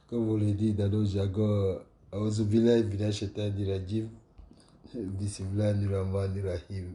Comme on le dit dans nos jargons, Aouzubillah mina shaitani rajim, Bismillahir rahmanir rahim.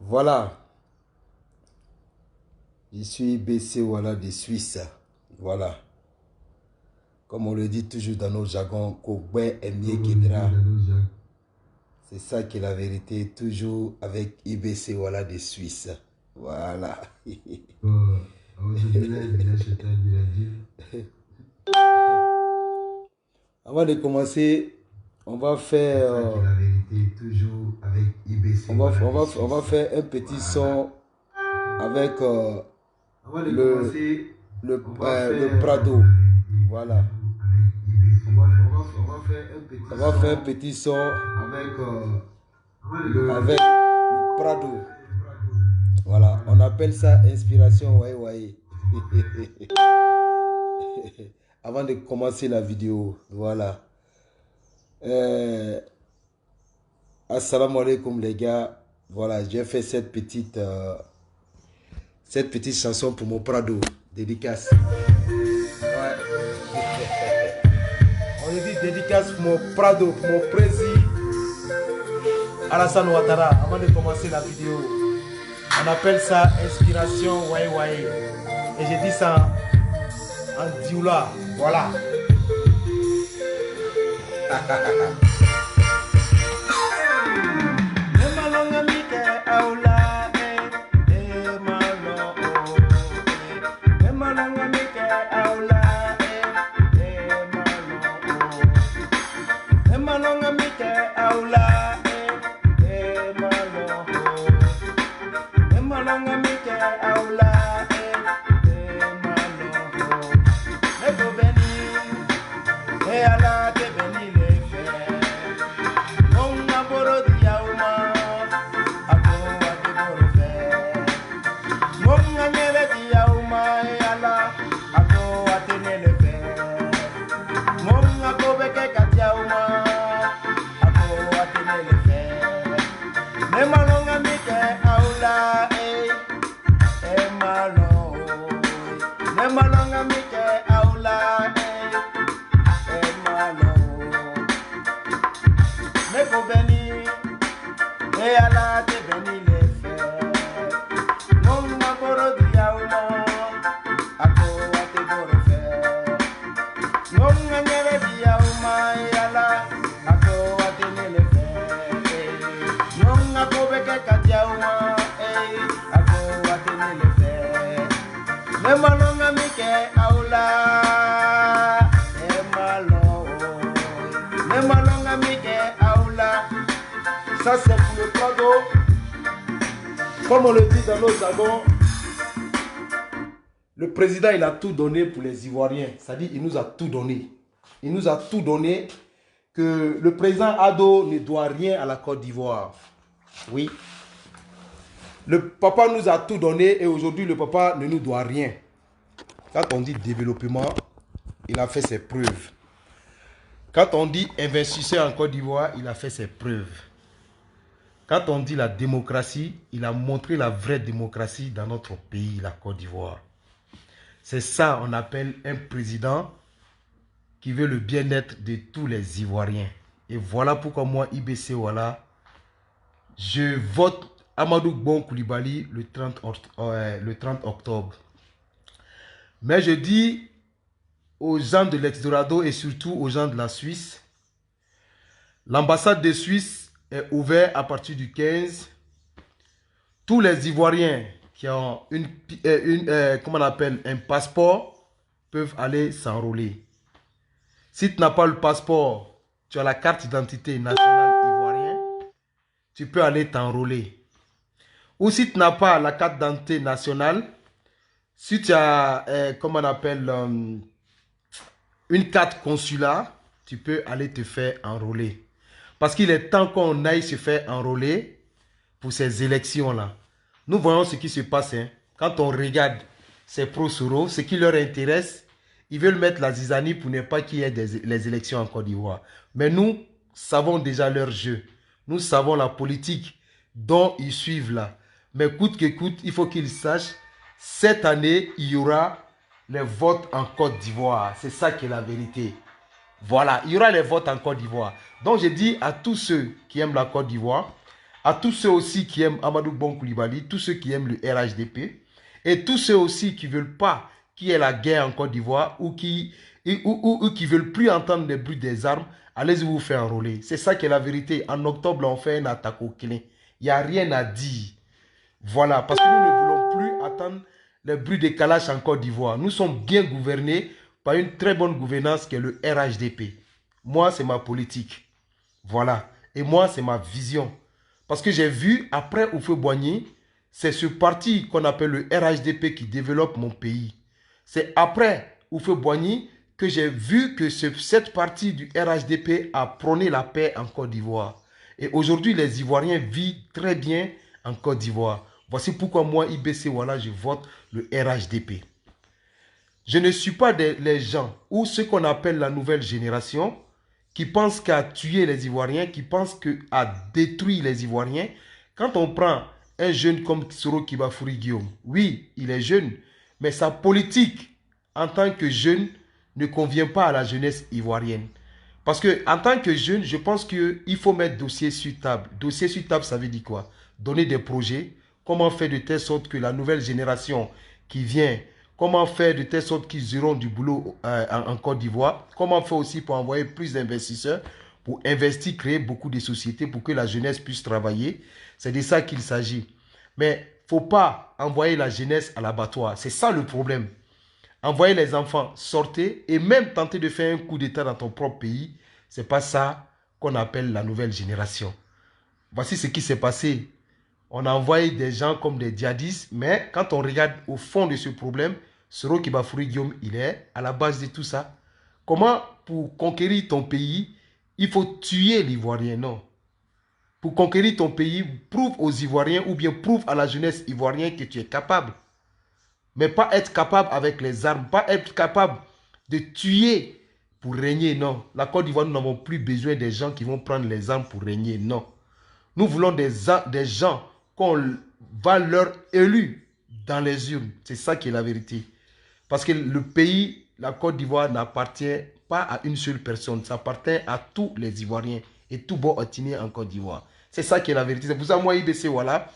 Voilà, je suis BC Wala de Suisse. Voilà. Comme on le dit toujours dans nos jargons, Kogbe Emie Kedra. C'est ça qui est la vérité, toujours avec IBC Wala de Suisse. Voilà. Avant de commencer, on va faire on va faire un petit son avec le Prado. Voilà. On va faire un petit son avec le Prado. Voilà, on appelle ça inspiration Waï Waï. Avant de commencer la vidéo, voilà. Assalamu alaikum les gars. Voilà, j'ai fait cette petite chanson pour mon Prado, dédicace. Ouais. On dit dédicace pour mon Prado, pour mon président Alassane Ouattara. Avant de commencer la vidéo, on appelle ça inspiration Waï Waï. Et j'ai dit ça en dioula. Voilà. Ça c'est pour le Prado. Comme on le dit dans nos jargons, le président il a tout donné pour les Ivoiriens. C'est-à-dire il nous a tout donné. Il nous a tout donné, que le président Ado ne doit rien à la Côte d'Ivoire. Oui. Le papa nous a tout donné et aujourd'hui le papa ne nous doit rien. Quand on dit développement, il a fait ses preuves. Quand on dit investisseur en Côte d'Ivoire, il a fait ses preuves. Quand on dit la démocratie, il a montré la vraie démocratie dans notre pays, la Côte d'Ivoire. C'est ça on appelle un président qui veut le bien-être de tous les Ivoiriens. Et voilà pourquoi moi, IBC Wala, je vote Amadou Bon Koulibaly le 30 octobre. Mais je dis aux gens de l'Eldorado et surtout aux gens de la Suisse, l'ambassade de Suisse est ouverte à partir du 15. Tous les Ivoiriens qui ont comment on appelle, un passeport peuvent aller s'enrôler. Si tu n'as pas le passeport, tu as la carte d'identité nationale ivoirienne, tu peux aller t'enrôler. Ou si tu n'as pas la carte d'identité nationale, si tu as, comment on appelle, une carte consulat, tu peux aller te faire enrôler. Parce qu'il est temps qu'on aille se faire enrôler pour ces élections-là. Nous voyons ce qui se passe. Hein. Quand on regarde ces pro-Soro, ce qui leur intéresse, ils veulent mettre la zizanie pour ne pas qu'il y ait les élections en Côte d'Ivoire. Mais nous savons déjà leur jeu. Nous savons la politique dont ils suivent là. Mais coûte que coûte, il faut qu'ils sachent, cette année, il y aura les votes en Côte d'Ivoire. C'est ça qui est la vérité. Voilà, il y aura les votes en Côte d'Ivoire. Donc, je dis à tous ceux qui aiment la Côte d'Ivoire, à tous ceux aussi qui aiment Amadou Bon Coulibaly, tous ceux qui aiment le RHDP, et tous ceux aussi qui ne veulent pas qu'il y ait la guerre en Côte d'Ivoire ou qui ne veulent plus entendre les bruits des armes, allez-y vous faire enrôler. C'est ça qui est la vérité. En octobre, on fait une attaque au clé. Il n'y a rien à dire. Voilà, parce que nous ne voulons plus attendre les bruits des calaches en Côte d'Ivoire. Nous sommes bien gouvernés par une très bonne gouvernance qui est le RHDP. Moi, c'est ma politique. Voilà. Et moi, c'est ma vision. Parce que j'ai vu, après Houphouët-Boigny, c'est ce parti qu'on appelle le RHDP qui développe mon pays. C'est après Houphouët-Boigny que j'ai vu que cette partie du RHDP a prôné la paix en Côte d'Ivoire. Et aujourd'hui, les Ivoiriens vivent très bien en Côte d'Ivoire. Voici pourquoi moi, IBC, voilà, je vote le RHDP. Je ne suis pas les gens ou ce qu'on appelle la nouvelle génération qui pensent qu'à tuer les Ivoiriens, qui pensent qu'à détruire les Ivoiriens. Quand on prend un jeune comme Soro Kibafouri Guillaume, oui, il est jeune, mais sa politique en tant que jeune ne convient pas à la jeunesse ivoirienne. Parce que en tant que jeune, je pense qu'il faut mettre dossier sur table. Dossier sur table, ça veut dire quoi? Donner des projets. Comment faire de telle sorte que la nouvelle génération qui vient, comment faire de telle sorte qu'ils auront du boulot en Côte d'Ivoire. Comment faire aussi pour envoyer plus d'investisseurs, pour investir, créer beaucoup de sociétés, pour que la jeunesse puisse travailler. C'est de ça qu'il s'agit. Mais il ne faut pas envoyer la jeunesse à l'abattoir. C'est ça le problème. Envoyer les enfants, sortez et même tenter de faire un coup d'État dans ton propre pays, ce n'est pas ça qu'on appelle la nouvelle génération. Voici ce qui s'est passé. On a envoyé des gens comme des djihadistes, mais quand on regarde au fond de ce problème, Soro Kibafouri Guillaume, il est à la base de tout ça. Comment, pour conquérir ton pays, il faut tuer l'Ivoirien? Non. Pour conquérir ton pays, prouve aux Ivoiriens ou bien prouve à la jeunesse ivoirienne que tu es capable. Mais pas être capable avec les armes, pas être capable de tuer pour régner, non. La Côte d'Ivoire, nous n'avons plus besoin des gens qui vont prendre les armes pour régner, non. Nous voulons des gens qu'on va leur élire dans les urnes. C'est ça qui est la vérité. Parce que le pays, la Côte d'Ivoire, n'appartient pas à une seule personne. Ça appartient à tous les Ivoiriens et tout bon ethnie en Côte d'Ivoire. C'est ça qui est la vérité. C'est pour ça, moi, IBC, voilà,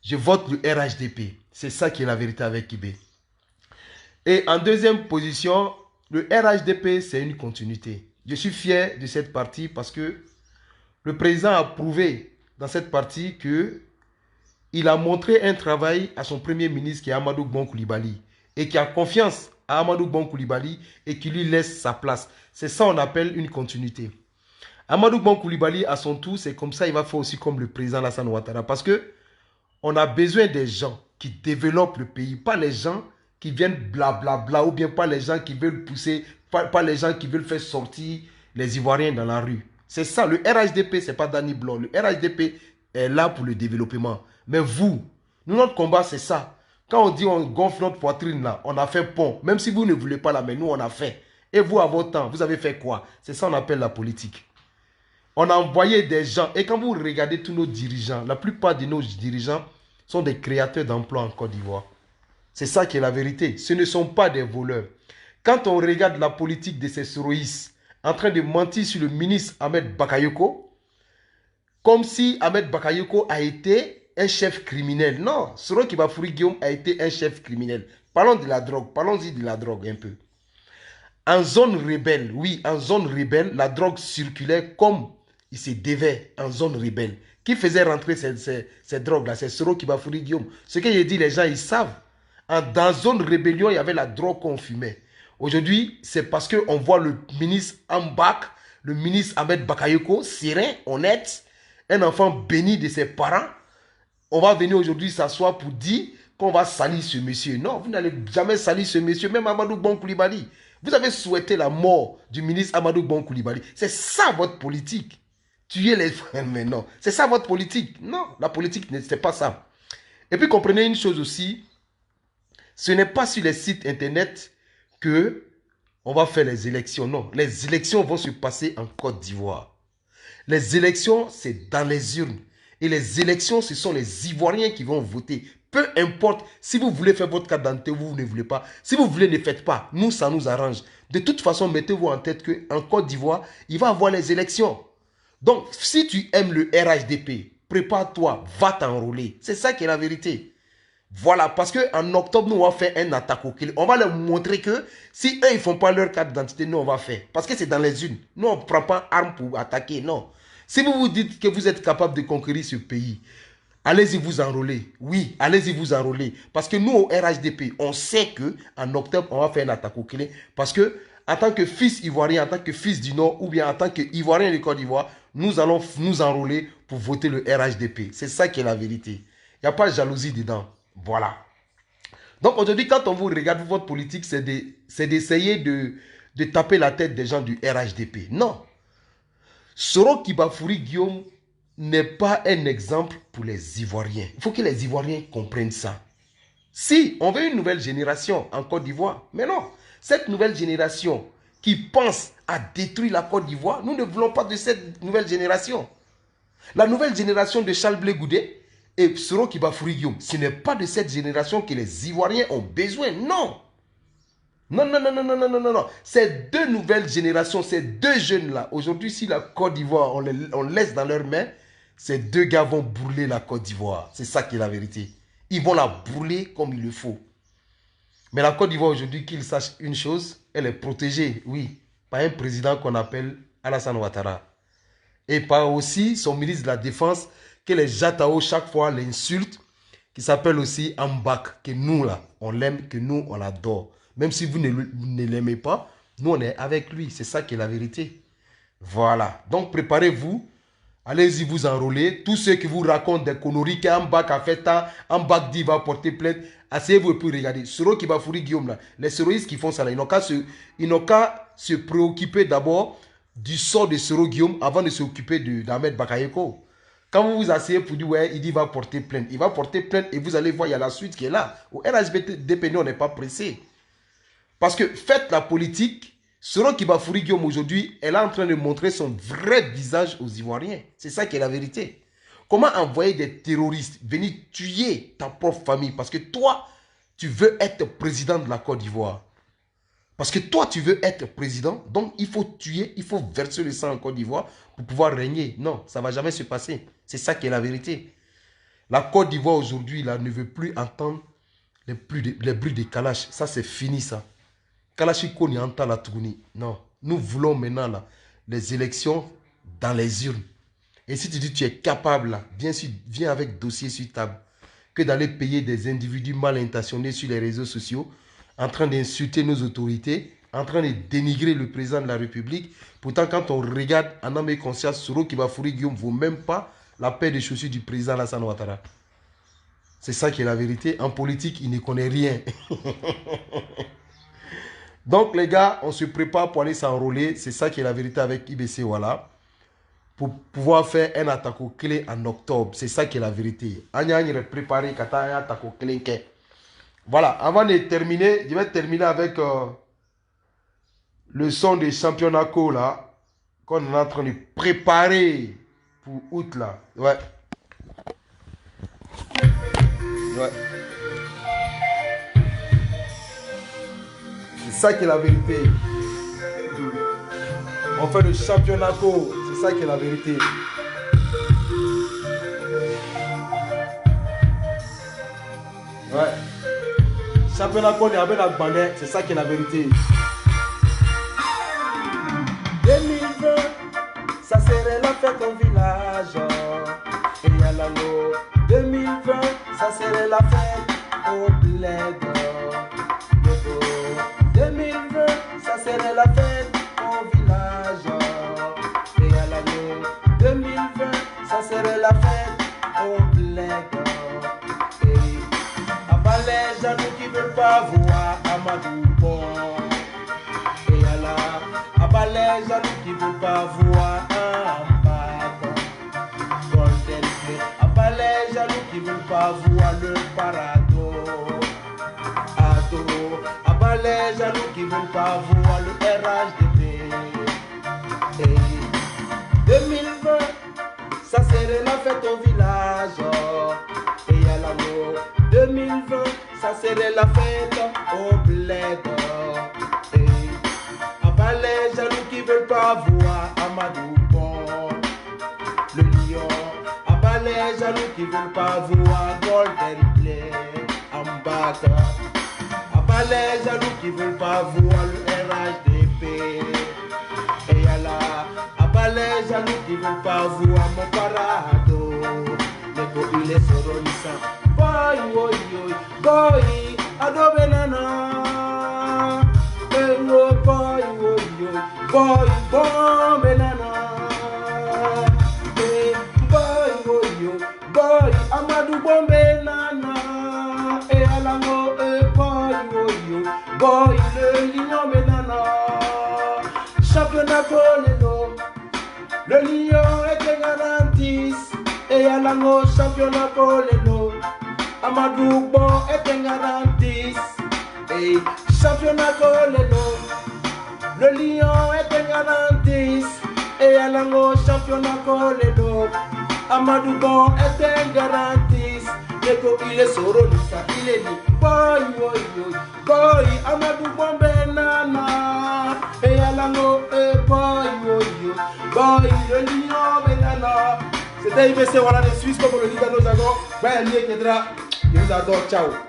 je vote le RHDP. C'est ça qui est la vérité avec IB. Et en deuxième position, le RHDP, c'est une continuité. Je suis fier de cette partie parce que le président a prouvé dans cette partie qu'il a montré un travail à son premier ministre qui est Amadou Bon Coulibaly et qui a confiance à Amadou Bon Coulibaly et qui lui laisse sa place. C'est ça qu'on appelle une continuité. Amadou Bon Coulibaly, à son tour, c'est comme ça, il va faire aussi comme le président Alassane Ouattara. Parce que on a besoin des gens qui développent le pays, pas les gens qui viennent blablabla ou bien pas les gens qui veulent pousser, pas les gens qui veulent faire sortir les Ivoiriens dans la rue. C'est ça, le RHDP, ce n'est pas Danny Blanc. Le RHDP est là pour le développement. Mais vous, nous, notre combat, c'est ça. Quand on dit on gonfle notre poitrine là, on a fait pont. Même si vous ne voulez pas là, mais nous, on a fait. Et vous, à votre temps, vous avez fait quoi? C'est ça qu'on appelle la politique. On a envoyé des gens. Et quand vous regardez tous nos dirigeants, la plupart de nos dirigeants sont des créateurs d'emplois en Côte d'Ivoire. C'est ça qui est la vérité. Ce ne sont pas des voleurs. Quand on regarde la politique de ces soroïstes en train de mentir sur le ministre Ahmed Bakayoko, comme si Ahmed Bakayoko a été un chef criminel. Non, Soro Kibafouri Guillaume a été un chef criminel. Parlons de la drogue. Parlons-y de la drogue un peu. En zone rebelle, oui, en zone rebelle, la drogue circulait comme il se devait en zone rebelle. Qui faisait rentrer ces drogues-là? C'est Soro Kibafouri Guillaume. Ce que j'ai dit, les gens, ils savent. Dans zone rébellion, il y avait la drogue qu'on fumait. Aujourd'hui, c'est parce qu'on voit le ministre Ambak, le ministre Ahmed Bakayoko, serein, honnête, un enfant béni de ses parents. On va venir aujourd'hui s'asseoir pour dire qu'on va salir ce monsieur. Non, vous n'allez jamais salir ce monsieur, même Amadou Bon Coulibaly. Vous avez souhaité la mort du ministre Amadou Bon Coulibaly. C'est ça votre politique. Tuer les frères, mais non. C'est ça votre politique. Non, la politique, c'est pas ça. Et puis comprenez une chose aussi. Ce n'est pas sur les sites internet que on va faire les élections. Non, les élections vont se passer en Côte d'Ivoire. Les élections, c'est dans les urnes. Et les élections, ce sont les Ivoiriens qui vont voter. Peu importe, si vous voulez faire votre carte d'identité, vous ne voulez pas. Si vous voulez, ne faites pas. Nous, ça nous arrange. De toute façon, mettez-vous en tête qu'en Côte d'Ivoire, il va y avoir les élections. Donc, si tu aimes le RHDP, prépare-toi, va t'enrôler. C'est ça qui est la vérité. Voilà, parce qu'en octobre, nous, on va faire un attaque au Kili. On va leur montrer que si eux, ils ne font pas leur carte d'identité, nous, on va faire. Parce que c'est dans les unes. Nous, on ne prend pas arme pour attaquer, non. Si vous vous dites que vous êtes capable de conquérir ce pays, allez-y vous enrôler. Oui, allez-y vous enrôler. Parce que nous, au RHDP, on sait qu'en octobre, on va faire une attaque au Kili. Parce que, en tant que fils ivoirien, en tant que fils du Nord, ou bien en tant qu'Ivoirien de Côte d'Ivoire, nous allons nous enrôler pour voter le RHDP. C'est ça qui est la vérité. Il n'y a pas de jalousie dedans. Voilà. Donc aujourd'hui, quand on vous regarde votre politique, c'est d'essayer de taper la tête des gens du RHDP. Non. Soro Kibafouri Guillaume n'est pas un exemple pour les Ivoiriens. Il faut que les Ivoiriens comprennent ça. Si, on veut une nouvelle génération en Côte d'Ivoire, mais non. Cette nouvelle génération qui pense à détruire la Côte d'Ivoire, nous ne voulons pas de cette nouvelle génération. La nouvelle génération de Charles Blé Goudé et Soro Kibafouri Guillaume, ce n'est pas de cette génération que les Ivoiriens ont besoin, non. Non, non, non, non, non, non, non, non. Ces deux nouvelles générations, ces deux jeunes-là, aujourd'hui, si la Côte d'Ivoire, on laisse dans leurs mains, ces deux gars vont brûler la Côte d'Ivoire. C'est ça qui est la vérité. Ils vont la brûler comme il le faut. Mais la Côte d'Ivoire, aujourd'hui, qu'ils sachent une chose, elle est protégée, oui, par un président qu'on appelle Alassane Ouattara. Et par aussi son ministre de la Défense, que les Jatao chaque fois l'insultent, qui s'appelle aussi Ambak, que nous là, on l'aime, que nous on l'adore. Même si vous ne l'aimez pas, nous on est avec lui, c'est ça qui est la vérité. Voilà, donc préparez-vous, allez-y vous enrôler. Tous ceux qui vous racontent des conneries qu'Ambak a fait tant, Ambak dit va porter plainte, asseyez-vous et puis regardez. Soro Kibafouri Guillaume là, les terroristes qui font ça là, ils n'ont qu'à se préoccuper d'abord du sort de Soro Guillaume avant de s'occuper d'Ahmed Bakayoko. Quand vous vous asseyez pour dire, ouais, il dit va porter plainte. Il va porter plainte et vous allez voir, il y a la suite qui est là. Au RHDP, on n'est pas pressé. Parce que faites la politique, Soro Kibafouri Guillaume aujourd'hui, elle est en train de montrer son vrai visage aux Ivoiriens. C'est ça qui est la vérité. Comment envoyer des terroristes venir tuer ta propre famille? Parce que toi, tu veux être président de la Côte d'Ivoire. Parce que toi, tu veux être président, donc il faut tuer, il faut verser le sang en Côte d'Ivoire pour pouvoir régner. Non, ça ne va jamais se passer. C'est ça qui est la vérité. La Côte d'Ivoire aujourd'hui, là, ne veut plus entendre les bruits des Kalash. Ça, c'est fini, ça. Kalashiko n'y entend la tournie. Non, nous voulons maintenant là, les élections dans les urnes. Et si tu dis que tu es capable, là, bien sûr, viens avec dossier sur table. Que d'aller payer des individus mal intentionnés sur les réseaux sociaux, en train d'insulter nos autorités, en train de dénigrer le président de la République. Pourtant, quand on regarde en âme et conscience, Soro Kibafouri Guillaume ne vaut même pas la paire de chaussures du président Alassane Ouattara. C'est ça qui est la vérité. En politique, il ne connaît rien. Donc, les gars, on se prépare pour aller s'enrôler. C'est ça qui est la vérité avec IBC, voilà. Pour pouvoir faire un attaque au clé en octobre. C'est ça qui est la vérité. On va préparer un attaque au clé. Voilà, avant de terminer, je vais terminer avec le son des championnats co là, qu'on est en train de préparer pour août là. Ouais. Ouais. C'est ça qui est la vérité. On fait le championnat co, c'est ça qui est la vérité. Ouais. Championnat qu'on est avec la bandette, c'est ça qui est la vérité. 2020, ça serait la fête au village. Et à l'anneau, 2020, ça serait la fête au bled. 2020, ça serait la fête au village. Et à l'anneau, 2020, ça serait la fête au bled. Les gens qui ne veulent pas voir Amadou Bon. Et là, les gens qui ne veulent pas voir Ambaka. Golden Play. Les gens qui ne veulent pas voir le Parado. Ado. Les gens qui ne veulent pas voir le RHDP. Et 2020, ça serait la fête au village. Et à l'amour. serait la fête au bled. Abat les jaloux qui veulent pas voir Amadou Bon, le lion. Abat les jaloux qui veulent pas voir Golden Play en bac. Abat les jaloux qui veulent pas voir le RHDP. Et y'a abat les jaloux qui veulent pas voir mon parado. Neko il est sorolissant. Boy, boy, boy, boy, adobe nana. Hello, boy, boy, boy, boy, banana. Hey, boy, boy, boy, Amadou Bombe nana. Et alango, boy, boy, boy, le lion banana. Championnat Colélo, le lion est garanti. Et alango, championnat Colélo. Amadou Bon est garanti. Et championnat Colélo, le lion est garanti. Et alango, championnat Colélo. Amadou Bon est garanti. Neko il est sorolissa, il est dit boy, boy, boy, boy, Amadou Bon banana. Et alango, boy, boy, boy, le lion banana. C'était IBC, voilà les Suisses comme on le dit dans nos jargons. Ben, il nous adore, ciao.